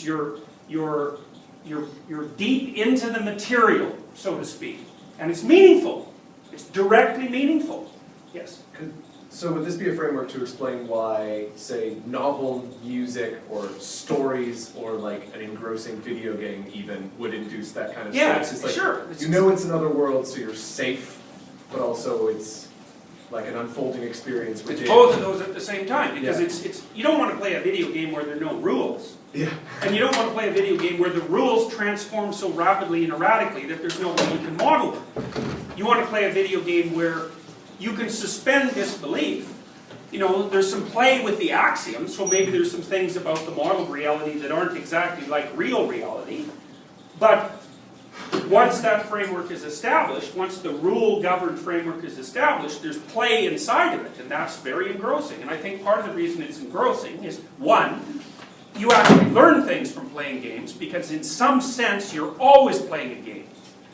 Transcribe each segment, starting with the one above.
You're, you're, you're deep into the material, so to speak. And it's meaningful. It's directly meaningful. Yes? So would this be a framework to explain why, say, novel music or stories or like an engrossing video game even would induce that kind of stress? It's like, sure. You know it's another world, so you're safe, but also it's like an unfolding experience within. It's both of those at the same time, because it's you don't want to play a video game where there are no rules. Yeah. And you don't want to play a video game where the rules transform so rapidly and erratically that there's no way you can model them. You want to play a video game where you can suspend disbelief. You know, there's some play with the axioms, so maybe there's some things about the modeled reality that aren't exactly like real reality. But once that framework is established, once the rule-governed framework is established, there's play inside of it, and that's very engrossing. And I think part of the reason it's engrossing is, one, you actually learn things from playing games, because in some sense you're always playing a game,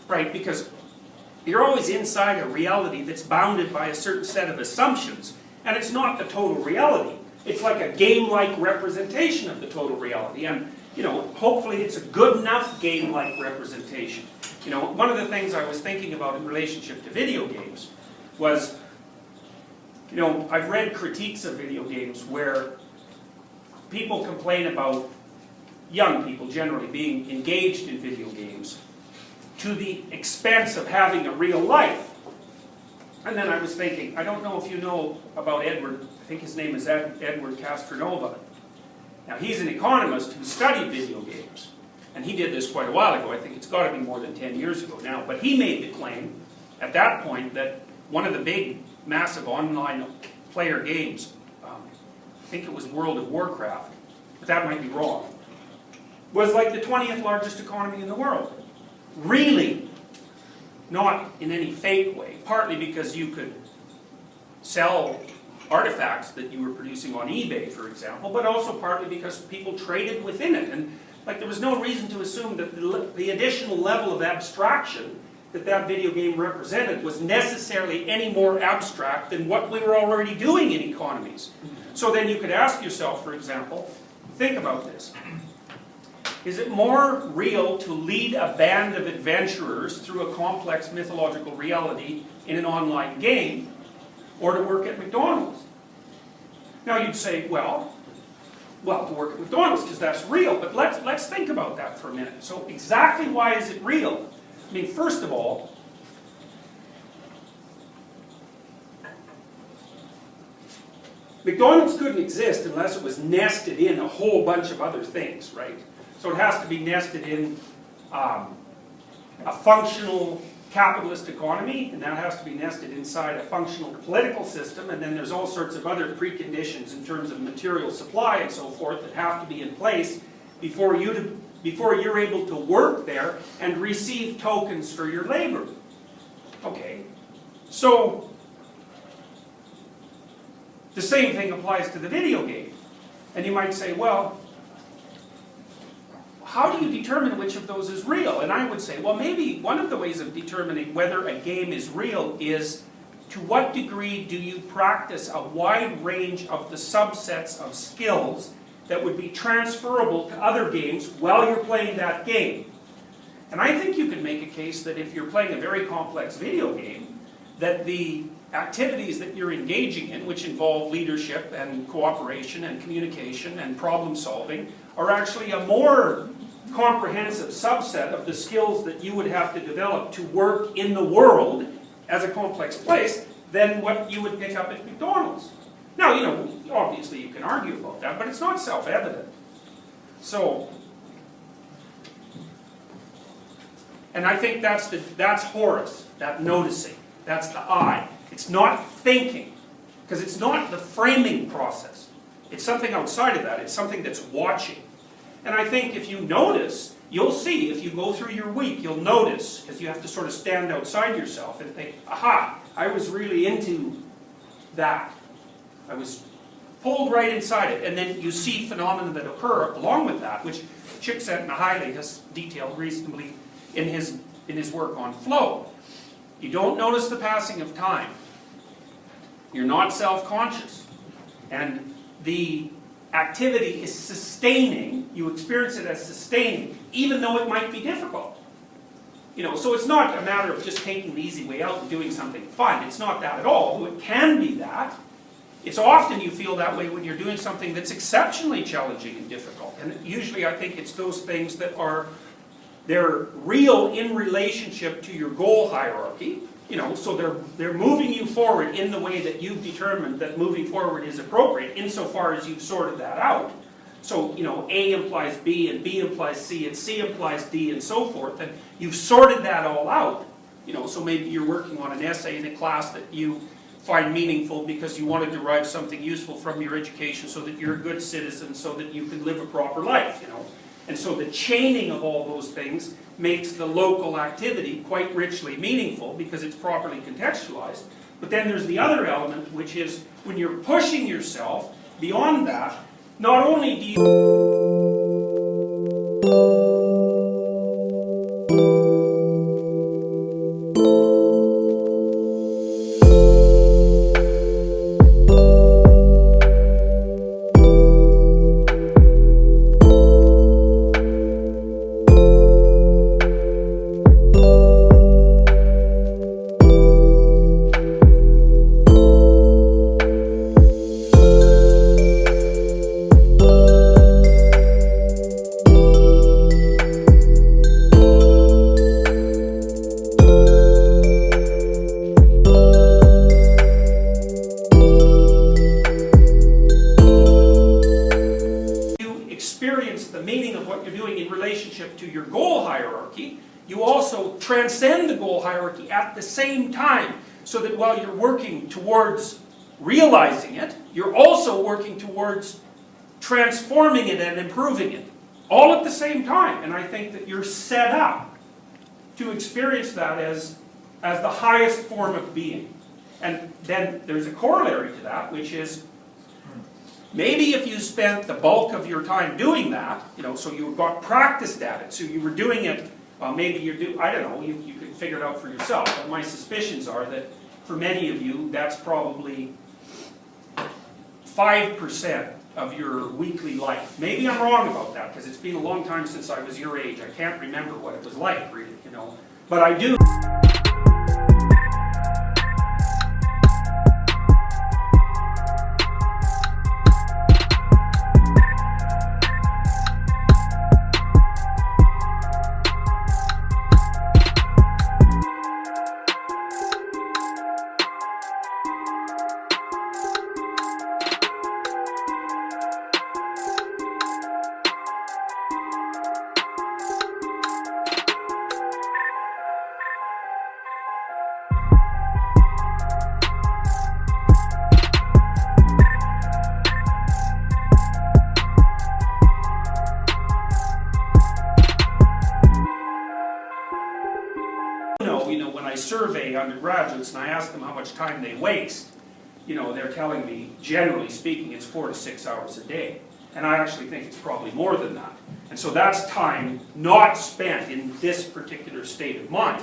right? Because you're always inside a reality that's bounded by a certain set of assumptions, and it's not the total reality. It's like a game-like representation of the total reality, and you know, hopefully it's a good enough game-like representation. You know, one of the things I was thinking about in relationship to video games was, you know, I've read critiques of video games where people complain about young people generally being engaged in video games to the expense of having a real life. And then I was thinking, I don't know if you know about Edward, I think his name is Edward Castronova. Now he's an economist who studied video games. And he did this quite a while ago. I think it's got to be more than 10 years ago now. But he made the claim at that point that one of the big, massive online player games, I think it was World of Warcraft, but that might be wrong, was like the 20th largest economy in the world. Really, not in any fake way, partly because you could sell artifacts that you were producing on eBay, for example, but also partly because people traded within it. And like there was no reason to assume that the additional level of abstraction that that video game represented was necessarily any more abstract than what we were already doing in economies. So then you could ask yourself, for example, think about this. Is it more real to lead a band of adventurers through a complex mythological reality in an online game, or to work at McDonald's? Now you'd say, well, to work at McDonald's because that's real, but let's think about that for a minute. So exactly why is it real? I mean, first of all, McDonald's couldn't exist unless it was nested in a whole bunch of other things, right? So it has to be nested in a functional capitalist economy, and that has to be nested inside a functional political system, and then there's all sorts of other preconditions in terms of material supply and so forth that have to be in place before you're able to work there and receive tokens for your labor. Okay, so the same thing applies to the video game. And you might say, well, how do you determine which of those is real? And I would say, well, maybe one of the ways of determining whether a game is real is to what degree do you practice a wide range of the subsets of skills that would be transferable to other games while you're playing that game. And I think you can make a case that if you're playing a very complex video game, that the activities that you're engaging in, which involve leadership and cooperation and communication and problem solving, are actually a more comprehensive subset of the skills that you would have to develop to work in the world as a complex place than what you would pick up at McDonald's. Now, you know, obviously you can argue about that, but it's not self-evident. So, and I think that's Horace, that noticing, that's the I. It's not thinking, because it's not the framing process. It's something outside of that. It's something that's watching. And I think if you notice, you'll see, if you go through your week, you'll notice, because you have to sort of stand outside yourself and think, aha, I was really into that. I was pulled right inside it. And then you see phenomena that occur along with that, which Csikszentmihalyi has detailed reasonably in his work on flow. You don't notice the passing of time. You're not self-conscious. And the activity is sustaining, you experience it as sustaining, even though it might be difficult. So it's not a matter of just taking the easy way out and doing something fun. It's not that at all. Though it can be that. It's often you feel that way when you're doing something that's exceptionally challenging and difficult. And usually I think it's those things that they're real in relationship to your goal hierarchy. So they're moving you forward in the way that you've determined that moving forward is appropriate, insofar as you've sorted that out. So, A implies B, and B implies C, and C implies D, and so forth, and you've sorted that all out. So maybe you're working on an essay in a class that you find meaningful because you want to derive something useful from your education so that you're a good citizen, so that you can live a proper life, And so the chaining of all those things makes the local activity quite richly meaningful because it's properly contextualized. But then there's the other element, which is when you're pushing yourself beyond that, not only do you transcend the goal hierarchy at the same time, so that while you're working towards realizing it, you're also working towards transforming it and improving it, all at the same time. And I think that you're set up to experience that as the highest form of being. And then there's a corollary to that, which is maybe if you spent the bulk of your time doing that, so you got practiced at it, so you were doing it. Maybe I don't know, you can figure it out for yourself, but my suspicions are that for many of you, that's probably 5% of your weekly life. Maybe I'm wrong about that, because it's been a long time since I was your age. I can't remember what it was like, really, But I do. When I survey undergraduates and I ask them how much time they waste, they're telling me, generally speaking, it's 4 to 6 hours a day. And I actually think it's probably more than that. And so that's time not spent in this particular state of mind,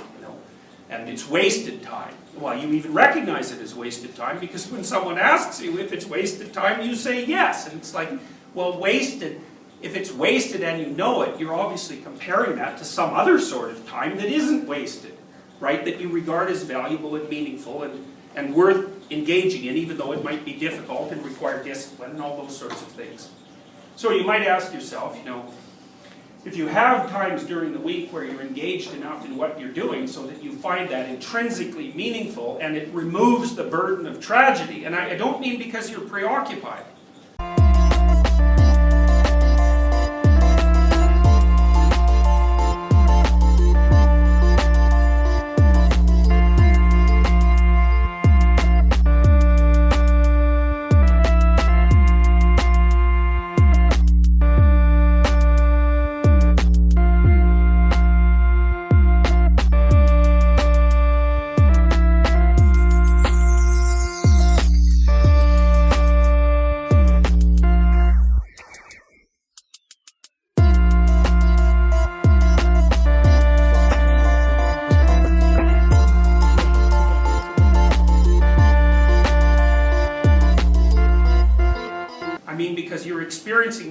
and it's wasted time. Well, you even recognize it as wasted time, because when someone asks you if it's wasted time, you say yes. And it's like, well, wasted, if it's wasted and you know it, you're obviously comparing that to some other sort of time that isn't wasted, right? That you regard as valuable and meaningful and worth engaging in, even though it might be difficult and require discipline and all those sorts of things. So you might ask yourself, if you have times during the week where you're engaged enough in what you're doing so that you find that intrinsically meaningful and it removes the burden of tragedy, and I don't mean because you're preoccupied.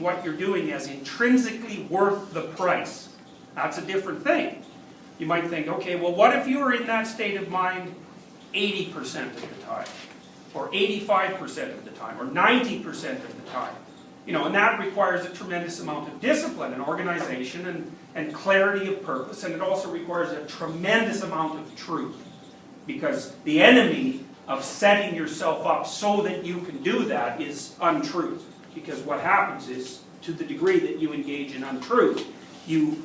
what you're doing as intrinsically worth the price. That's a different thing. You might think, okay, well, what if you were in that state of mind 80% of the time, or 85% of the time, or 90% of the time? You know, and that requires a tremendous amount of discipline and organization and clarity of purpose, and it also requires a tremendous amount of truth. Because the enemy of setting yourself up so that you can do that is untruth. Because what happens is, to the degree that you engage in untruth, you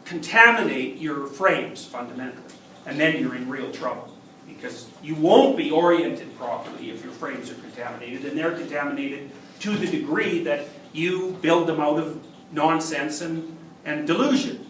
contaminate your frames fundamentally. And then you're in real trouble. Because you won't be oriented properly if your frames are contaminated, and they're contaminated to the degree that you build them out of nonsense and delusion.